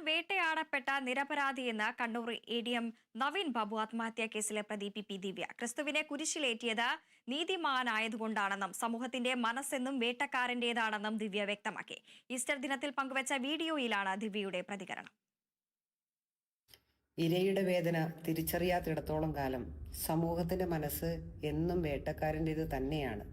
വേട്ടയാടപ്പെട്ട നിരപരാധിയെന്ന് Kannur ADM Naveen Babu ആത്മഹത്യാ കേസിലെ പ്രതി പി ദിവ്യ. ക്രിസ്തുവിനെ കുരിശിലേറ്റിയത് നീതിമാനായതുകൊണ്ടാണെന്നും സമൂഹത്തിന്റെ മനസ്സെന്നും വേട്ടക്കാരന്റേതാണെന്നും ദിവ്യ വ്യക്തമാക്കി. ഈസ്റ്റർ ദിനത്തിൽ പങ്കുവച്ച വീഡിയോയിലാണ് ദിവ്യയുടെ പ്രതികരണം. ഇരയുടെ വേദന തിരിച്ചറിയാത്തിടത്തോളം കാലം സമൂഹത്തിന്റെ മനസ്സ് എന്നും വേട്ടക്കാരൻ്റേത് തന്നെയാണ്.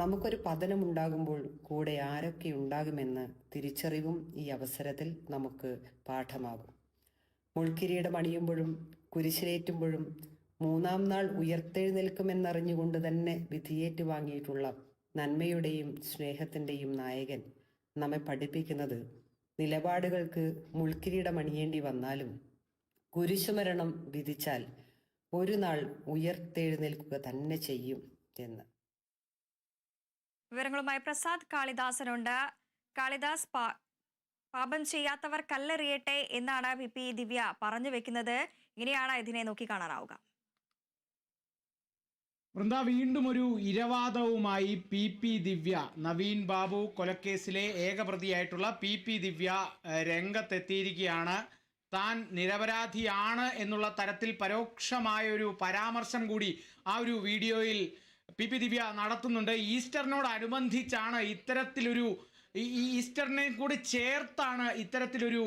നമുക്കൊരു പതനമുണ്ടാകുമ്പോൾ കൂടെ ആരൊക്കെ ഉണ്ടാകുമെന്ന് തിരിച്ചറിവും ഈ അവസരത്തിൽ നമുക്ക് പാഠമാകും. മുൾക്കിരീടം അണിയുമ്പോഴും കുരിശിലേറ്റുമ്പോഴും മൂന്നാം നാൾ ഉയർത്തെഴുന്നേൽക്കുമെന്നറിഞ്ഞുകൊണ്ട് തന്നെ വിധിയേറ്റു വാങ്ങിയിട്ടുള്ള നന്മയുടെയും സ്നേഹത്തിൻ്റെയും നായകൻ നമ്മെ പഠിപ്പിക്കുന്നത് നിലപാടുകൾക്ക് മുൾക്കിരീടം അണിയേണ്ടി വന്നാലും കുരിശുമരണം വിധിച്ചാൽ ഒരു നാൾ ഉയർത്തെഴുന്നേൽക്കുക തന്നെ ചെയ്യും എന്ന്. വിവരങ്ങളുമായി പ്രസാദ് കാളിദാസനുണ്ട്. കാളിദാസ്, പാപം ചെയ്യാത്തവർ കല്ലെറിയട്ടെ എന്നാണ് പി ദിവ്യ പറഞ്ഞു വെക്കുന്നത്. ഇങ്ങനെയാണ് ഇതിനെ നോക്കിക്കാണാനാവുക. വൃന്ദ, വീണ്ടും ഒരു ഇരവാദവുമായി പി ദിവ്യ. നവീൻ ബാബു കൊലക്കേസിലെ ഏകപ്രതിയായിട്ടുള്ള പി ദിവ്യ രംഗത്തെത്തിയിരിക്കുകയാണ്. താൻ നിരപരാധിയാണ് എന്നുള്ള തരത്തിൽ പരോക്ഷമായൊരു പരാമർശം കൂടി ആ ഒരു വീഡിയോയിൽ പി ദിവ്യ നടത്തുന്നുണ്ട്. ഈസ്റ്ററിനോടനുബന്ധിച്ചാണ് ഇത്തരത്തിലൊരു ഈസ്റ്ററിനെ കൂടി ചേർത്താണ് ഇത്തരത്തിലൊരു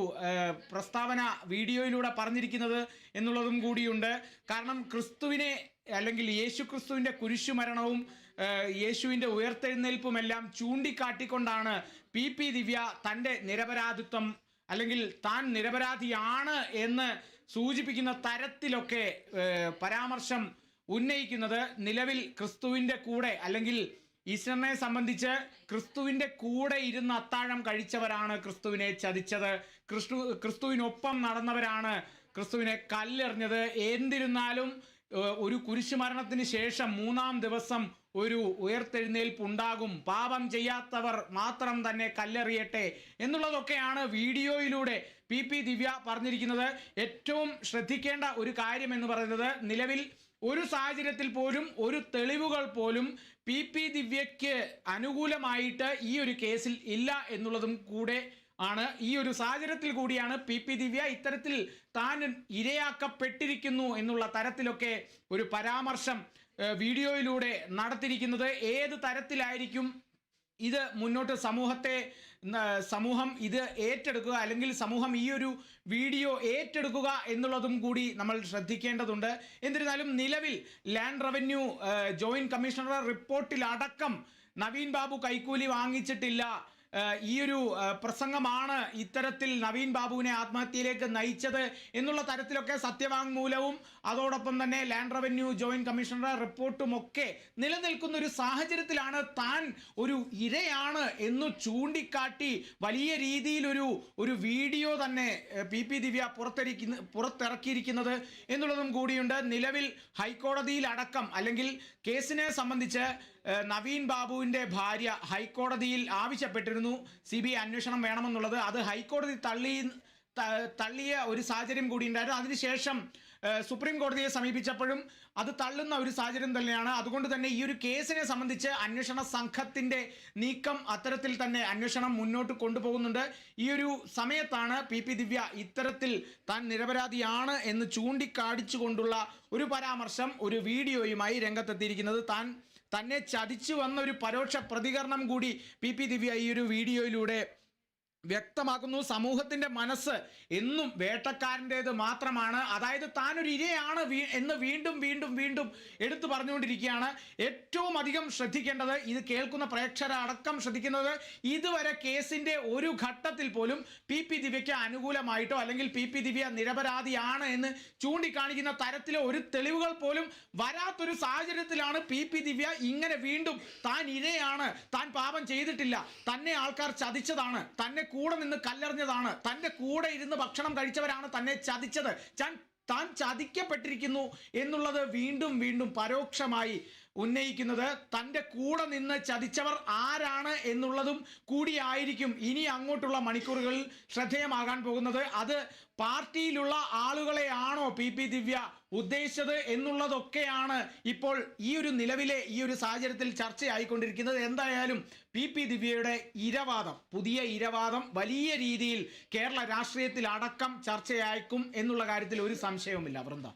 പ്രസ്താവന വീഡിയോയിലൂടെ പറഞ്ഞിരിക്കുന്നത് എന്നുള്ളതും കൂടിയുണ്ട്. കാരണം ക്രിസ്തുവിനെ അല്ലെങ്കിൽ യേശു ക്രിസ്തുവിൻ്റെ കുരിശുമരണവും യേശുവിൻ്റെ ഉയർത്തെഴുന്നേൽപ്പുമെല്ലാം ചൂണ്ടിക്കാട്ടിക്കൊണ്ടാണ് പി ദിവ്യ തൻ്റെ നിരപരാധിത്വം അല്ലെങ്കിൽ താൻ നിരപരാധിയാണ് എന്ന് സൂചിപ്പിക്കുന്ന തരത്തിലൊക്കെ പരാമർശം ഉന്നയിക്കുന്നത്. നിലവിൽ ക്രിസ്തുവിൻ്റെ കൂടെ അല്ലെങ്കിൽ ഈസ്റ്ററിനെ സംബന്ധിച്ച് ക്രിസ്തുവിൻ്റെ കൂടെ ഇരുന്ന് അത്താഴം കഴിച്ചവരാണ് ക്രിസ്തുവിനെ ചതിച്ചത്, ക്രിസ്തുവിനൊപ്പം നടന്നവരാണ് ക്രിസ്തുവിനെ കല്ലെറിഞ്ഞത്. എന്നിരുന്നാലും ഒരു കുരിശുമരണത്തിന് ശേഷം മൂന്നാം ദിവസം ഒരു ഉയർത്തെഴുന്നേൽപ്പ് ഉണ്ടാകും, പാപം ചെയ്യാത്തവർ മാത്രം തന്നെ കല്ലെറിയട്ടെ എന്നുള്ളതൊക്കെയാണ് വീഡിയോയിലൂടെ പി ദിവ്യ പറഞ്ഞിരിക്കുന്നത്. ഏറ്റവും ശ്രദ്ധിക്കേണ്ട ഒരു കാര്യം എന്ന് പറയുന്നത്, നിലവിൽ ഒരു സാഹചര്യത്തിൽ പോലും ഒരു തെളിവുകൾ പോലും പി ദിവ്യയ്ക്ക് അനുകൂലമായിട്ട് ഈ ഒരു കേസിൽ ഇല്ല എന്നുള്ളതും കൂടെ ആണ്. ഈ ഒരു സാഹചര്യത്തിൽ കൂടിയാണ് പി ദിവ്യ ഇത്തരത്തിൽ താൻ ഇരയാക്കപ്പെട്ടിരിക്കുന്നു എന്നുള്ള തരത്തിലൊക്കെ ഒരു പരാമർശം വീഡിയോയിലൂടെ നടത്തിയിരിക്കുന്നത്. ഏത് തരത്തിലായിരിക്കും ഇത് മുന്നോട്ട് സമൂഹം ഇത് ഏറ്റെടുക്കുക അല്ലെങ്കിൽ സമൂഹം ഈ ഒരു വീഡിയോ ഏറ്റെടുക്കുക എന്നുള്ളതും കൂടി നമ്മൾ ശ്രദ്ധിക്കേണ്ടതുണ്ട്. എന്നിരുന്നാലും നിലവിൽ ലാൻഡ് റവന്യൂ ജോയിന്റ് കമ്മീഷണറുടെ റിപ്പോർട്ടിലടക്കം നവീൻ ബാബു കൈക്കൂലി വാങ്ങിച്ചിട്ടില്ല, ഈ ഒരു പ്രസംഗമാണ് ഇത്തരത്തിൽ നവീൻ ബാബുവിനെ ആത്മഹത്യയിലേക്ക് നയിച്ചത് എന്നുള്ള തരത്തിലൊക്കെ സത്യവാങ്മൂലവും അതോടൊപ്പം തന്നെ ലാൻഡ് റവന്യൂ ജോയിന്റ് കമ്മീഷണറുടെ റിപ്പോർട്ടും ഒക്കെ നിലനിൽക്കുന്ന ഒരു സാഹചര്യത്തിലാണ് താൻ ഒരു ഇരയാണ് എന്ന് ചൂണ്ടിക്കാട്ടി വലിയ രീതിയിലൊരു വീഡിയോ തന്നെ പി ദിവ്യ പുറത്തിറക്കിയിരിക്കുന്നത് എന്നുള്ളതും കൂടിയുണ്ട്. നിലവിൽ ഹൈക്കോടതിയിലടക്കം അല്ലെങ്കിൽ കേസിനെ സംബന്ധിച്ച് നവീൻ ബാബുവിൻ്റെ ഭാര്യ ഹൈക്കോടതിയിൽ ആവശ്യപ്പെട്ടിരുന്നു CBI അന്വേഷണം വേണമെന്നുള്ളത്. അത് ഹൈക്കോടതി തള്ളിയ ഒരു സാഹചര്യം കൂടി ഉണ്ടായിരുന്നു. അതിനുശേഷം സുപ്രീം കോടതിയെ സമീപിച്ചപ്പോഴും അത് തള്ളുന്ന ഒരു സാഹചര്യം തന്നെയാണ്. അതുകൊണ്ട് തന്നെ ഈ ഒരു കേസിനെ സംബന്ധിച്ച് അന്വേഷണ സംഘത്തിൻ്റെ നീക്കം അത്തരത്തിൽ തന്നെ അന്വേഷണം മുന്നോട്ട് കൊണ്ടുപോകുന്നുണ്ട്. ഈ ഒരു സമയത്താണ് പി ദിവ്യ ഇത്തരത്തിൽ താൻ നിരപരാധിയാണ് എന്ന് ചൂണ്ടിക്കാണിച്ചുകൊണ്ടുള്ള ഒരു പരാമർശം ഒരു വീഡിയോയുമായി രംഗത്തെത്തിയിരിക്കുന്നത്. തന്നെ ചതിച്ചു വന്ന ഒരു പരോക്ഷ പ്രതികരണം കൂടി പി ദിവ്യ ഈ ഒരു വീഡിയോയിലൂടെ വ്യക്തമാക്കുന്നു. സമൂഹത്തിൻ്റെ മനസ്സ് എന്നും വേട്ടക്കാരൻ്റേത് മാത്രമാണ്, അതായത് താനൊരു ഇരയാണ് എന്ന് വീണ്ടും വീണ്ടും വീണ്ടും എടുത്തു പറഞ്ഞുകൊണ്ടിരിക്കുകയാണ്. ഏറ്റവും അധികം ശ്രദ്ധിക്കേണ്ടത്, ഇത് കേൾക്കുന്ന പ്രേക്ഷകരടക്കം ശ്രദ്ധിക്കുന്നത്, ഇതുവരെ കേസിൻ്റെ ഒരു ഘട്ടത്തിൽ പോലും പി ദിവ്യയ്ക്ക് അനുകൂലമായിട്ടോ അല്ലെങ്കിൽ പി ദിവ്യ നിരപരാധിയാണ് എന്ന് ചൂണ്ടിക്കാണിക്കുന്ന തരത്തിലോ ഒരു തെളിവുകൾ പോലും വരാത്തൊരു സാഹചര്യത്തിലാണ് പി ദിവ്യ ഇങ്ങനെ വീണ്ടും താൻ ഇരയാണ്, താൻ പാപം ചെയ്തിട്ടില്ല, തന്നെ ആൾക്കാർ ചതിച്ചതാണ്, തന്നെ കൂടെ നിന്ന് കല്ലെറിഞ്ഞതാണ്, തൻ്റെ കൂടെ ഇരുന്ന് ഭക്ഷണം കഴിച്ചവരാണ് തന്നെ ചതിച്ചത്, താൻ ചതിക്കപ്പെട്ടിരിക്കുന്നു എന്നുള്ളത് വീണ്ടും വീണ്ടും പരോക്ഷമായി ഉന്നയിക്കുന്നത് തൻ്റെ കൂടെ നിന്ന് ചതിച്ചവർ ആരാണ് എന്നുള്ളതും കൂടിയായിരിക്കും ഇനി അങ്ങോട്ടുള്ള മണിക്കൂറുകളിൽ ശ്രദ്ധേയമാകാൻ പോകുന്നത്. അത് പാർട്ടിയിലുള്ള ആളുകളെയാണോ പി ദിവ്യ ഉദ്ദേശിച്ചത് എന്നുള്ളതൊക്കെയാണ് ഇപ്പോൾ ഈ ഒരു നിലവിലെ ഈ ഒരു സാഹചര്യത്തിൽ ചർച്ചയായിക്കൊണ്ടിരിക്കുന്നത്. എന്തായാലും പി ദിവ്യയുടെ ഇരവാദം, പുതിയ ഇരവാദം വലിയ രീതിയിൽ കേരള രാഷ്ട്രീയത്തിൽ അടക്കം ചർച്ചയായിരിക്കും എന്നുള്ള കാര്യത്തിൽ ഒരു സംശയവുമില്ല. വൃന്ദ.